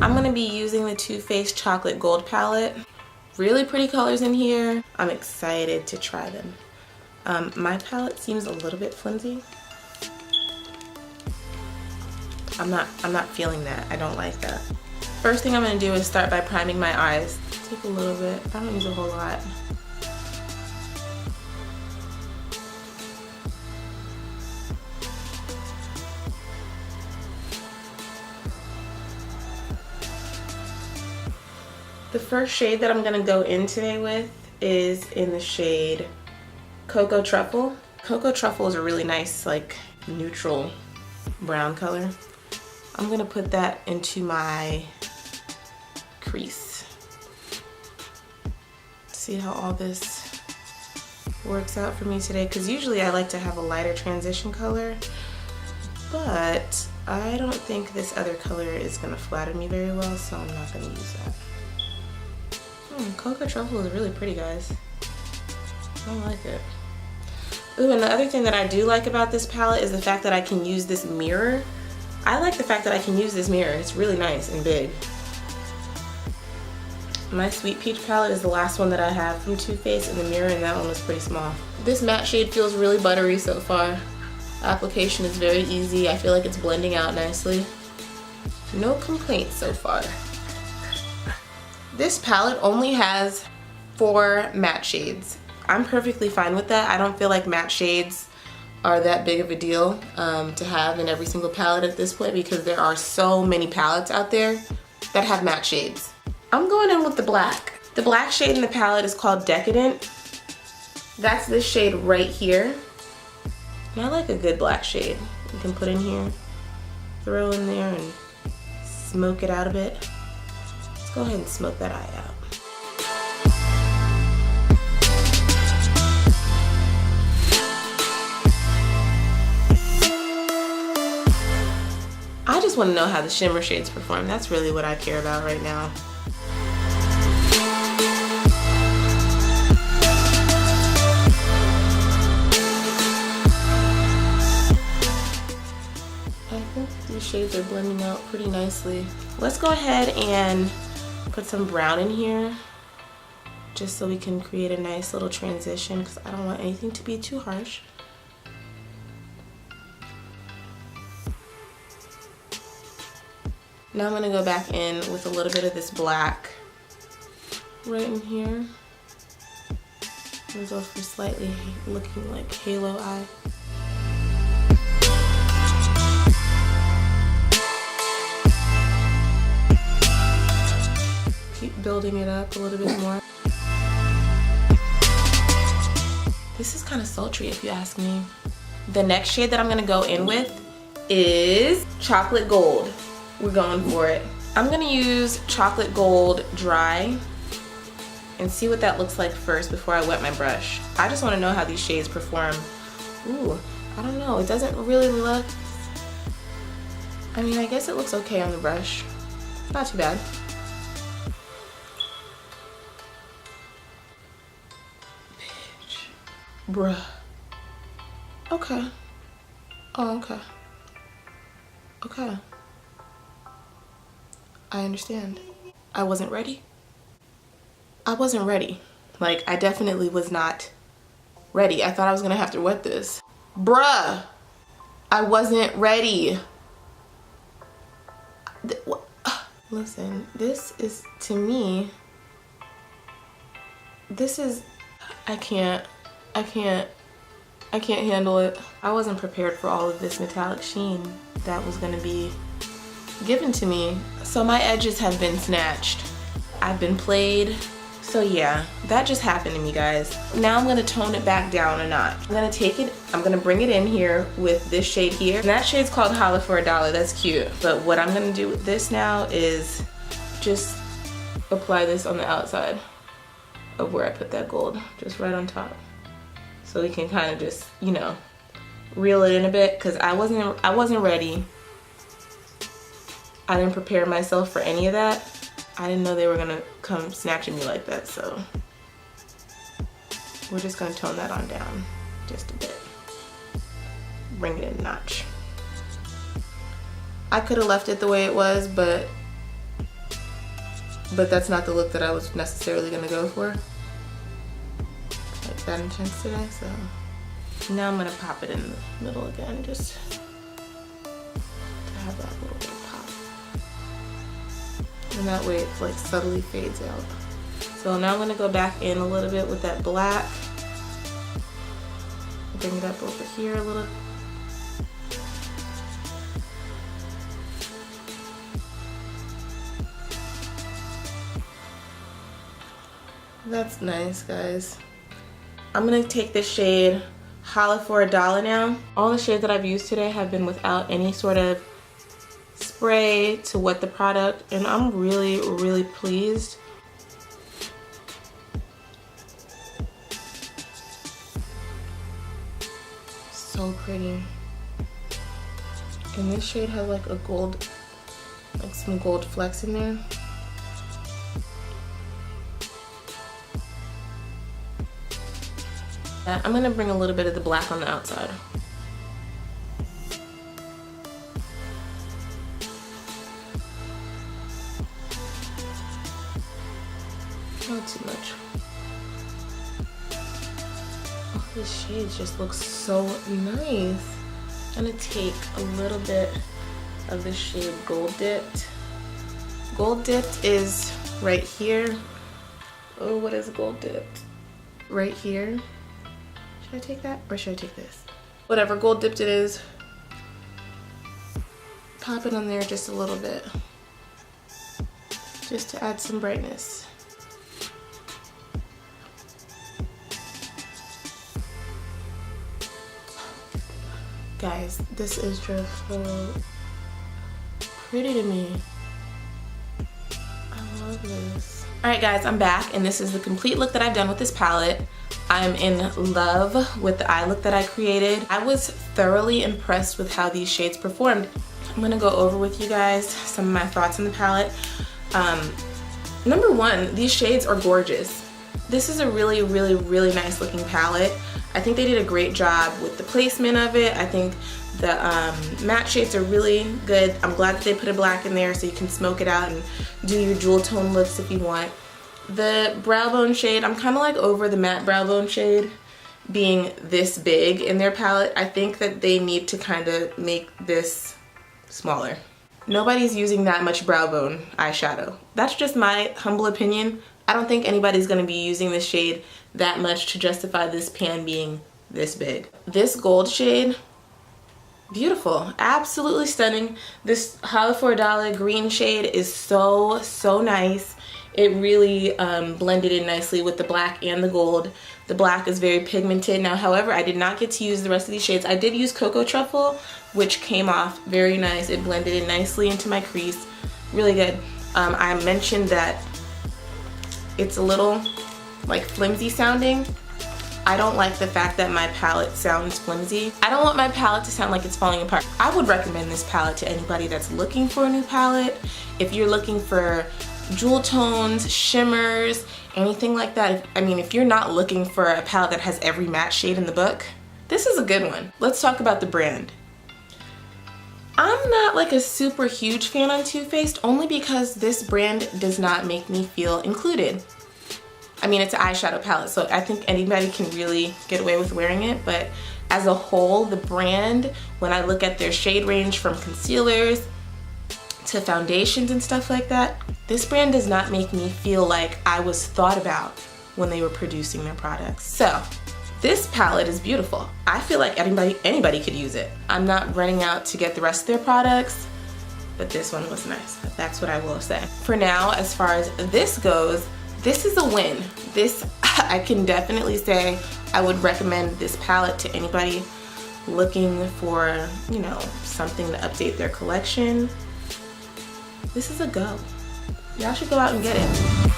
I'm gonna be using the Too Faced Chocolate Gold palette. Really pretty colors in here. I'm excited to try them. My palette seems a little bit flimsy. I'm not feeling that. I don't like that. First thing I'm gonna do is start by priming my eyes. Take a little bit. I don't use a whole lot. The first shade that I'm gonna go in today with is in the shade Cocoa Truffle. Cocoa Truffle is a really nice, like, neutral brown color. I'm gonna put that into my crease. See how all this works out for me today? Because usually I like to have a lighter transition color, but I don't think this other color is gonna flatter me very well, so I'm not gonna use that. Cocoa Truffle is really pretty, guys. I like it. Ooh, and the other thing that I do like about this palette is the fact that I can use this mirror. I like the fact that I can use this mirror. It's really nice and big. My Sweet Peach palette is the last one that I have from Too Faced in the mirror, and that one was pretty small. This matte shade feels really buttery so far. Application is very easy. I feel like it's blending out nicely. No complaints so far. This palette only has 4 matte shades. I'm perfectly fine with that. I don't feel like matte shades are that big of a deal to have in every single palette at this point, because there are so many palettes out there that have matte shades. I'm going in with the black. The black shade in the palette is called Decadent. That's this shade right here. And I like a good black shade. You can put in here, throw in there, and smoke it out a bit. Go ahead and smoke that eye out. I just want to know how the shimmer shades perform. That's really what I care about right now. I think these shades are blending out pretty nicely. Let's go ahead and put some brown in here, just so we can create a nice little transition, because I don't want anything to be too harsh. Now I'm gonna go back in with a little bit of this black right in here. I'm gonna go for slightly looking like halo eye. Keep building it up a little bit more. This is kind of sultry if you ask me. The next shade that I'm gonna go in with is Chocolate Gold. We're going for it. I'm gonna use Chocolate Gold dry and see what that looks like first before I wet my brush. I just wanna know how these shades perform. Ooh, I don't know, it doesn't really look, I mean, I guess it looks okay on the brush. Not too bad. Bitch. Bruh. Okay. Oh, okay. Okay. I understand. I wasn't ready. I wasn't ready. Like, I definitely was not ready. I thought I was gonna have to wet this. Bruh! I wasn't ready. Listen, this is, to me, this is, I can't handle it. I wasn't prepared for all of this metallic sheen that was gonna be given to me. So my edges have been snatched. I've been played. So yeah, that just happened to me, guys. Now I'm gonna tone it back down a notch. I'm gonna take it, I'm gonna bring it in here with this shade here. And that shade's called Holla for $1. That's cute. But what I'm gonna do with this now is just apply this on the outside of where I put that gold, just right on top. So we can kind of just, you know, reel it in a bit, because I wasn't ready. I didn't prepare myself for any of that. I didn't know they were gonna come snatching me like that, so we're just gonna tone that on down just a bit. Bring it in a notch. I could have left it the way it was, but but that's not the look that I was necessarily gonna go for. Like that intense today, so. Now I'm gonna pop it in the middle again, just to have that little bit of pop. And that way it like subtly fades out. So now I'm gonna go back in a little bit with that black. Bring it up over here a little. That's nice, guys. I'm gonna take this shade Holla for $1 now. All the shades that I've used today have been without any sort of spray to wet the product, and I'm really, really pleased. So pretty. And this shade has like a gold, like some gold flecks in there. I'm gonna bring a little bit of the black on the outside. Not too much. Oh, these shades just look so nice. I'm gonna take a little bit of the shade Gold Dipped. Gold Dipped is right here. Oh, what is Gold Dipped? Right here. Should I take that or should I take this? Whatever Gold Dipped it is, pop it on there just a little bit, just to add some brightness. Guys, this is just so pretty to me. I love this. All right, guys, I'm back, and this is the complete look that I've done with this palette. I'm in love with the eye look that I created. I was thoroughly impressed with how these shades performed. I'm gonna go over with you guys some of my thoughts on the palette. Number one, these shades are gorgeous. This is a really, really, really nice looking palette. I think they did a great job with the placement of it. I think the matte shades are really good. I'm glad that they put a black in there so you can smoke it out and do your jewel tone looks if you want. The brow bone shade, I'm kind of like over the matte brow bone shade being this big in their palette. I think that they need to kind of make this smaller. Nobody's using that much brow bone eyeshadow. That's just my humble opinion. I don't think anybody's going to be using this shade that much to justify this pan being this big. This gold shade, beautiful, absolutely stunning. This Holla for $1 green shade is so, so nice. It really blended in nicely with the black and the gold. The black is very pigmented. Now, however, I did not get to use the rest of these shades. I did use Cocoa Truffle, which came off very nice. It blended in nicely into my crease. Really good. I mentioned that it's a little like flimsy sounding. I don't like the fact that my palette sounds flimsy. I don't want my palette to sound like it's falling apart. I would recommend this palette to anybody that's looking for a new palette. If you're looking for jewel tones, shimmers, anything like that. If you're not looking for a palette that has every matte shade in the book, this is a good one. Let's talk about the brand. I'm not like a super huge fan on Too Faced, only because this brand does not make me feel included. It's an eyeshadow palette, so I think anybody can really get away with wearing it, but as a whole, the brand, when I look at their shade range from concealers to foundations and stuff like that, this brand does not make me feel like I was thought about when they were producing their products. So this palette is beautiful. I feel like anybody could use it. I'm not running out to get the rest of their products, but this one was nice. That's what I will say. For now, as far as this goes, this is a win. This, I can definitely say I would recommend this palette to anybody looking for, something to update their collection. This is a go. Y'all should go out and get it.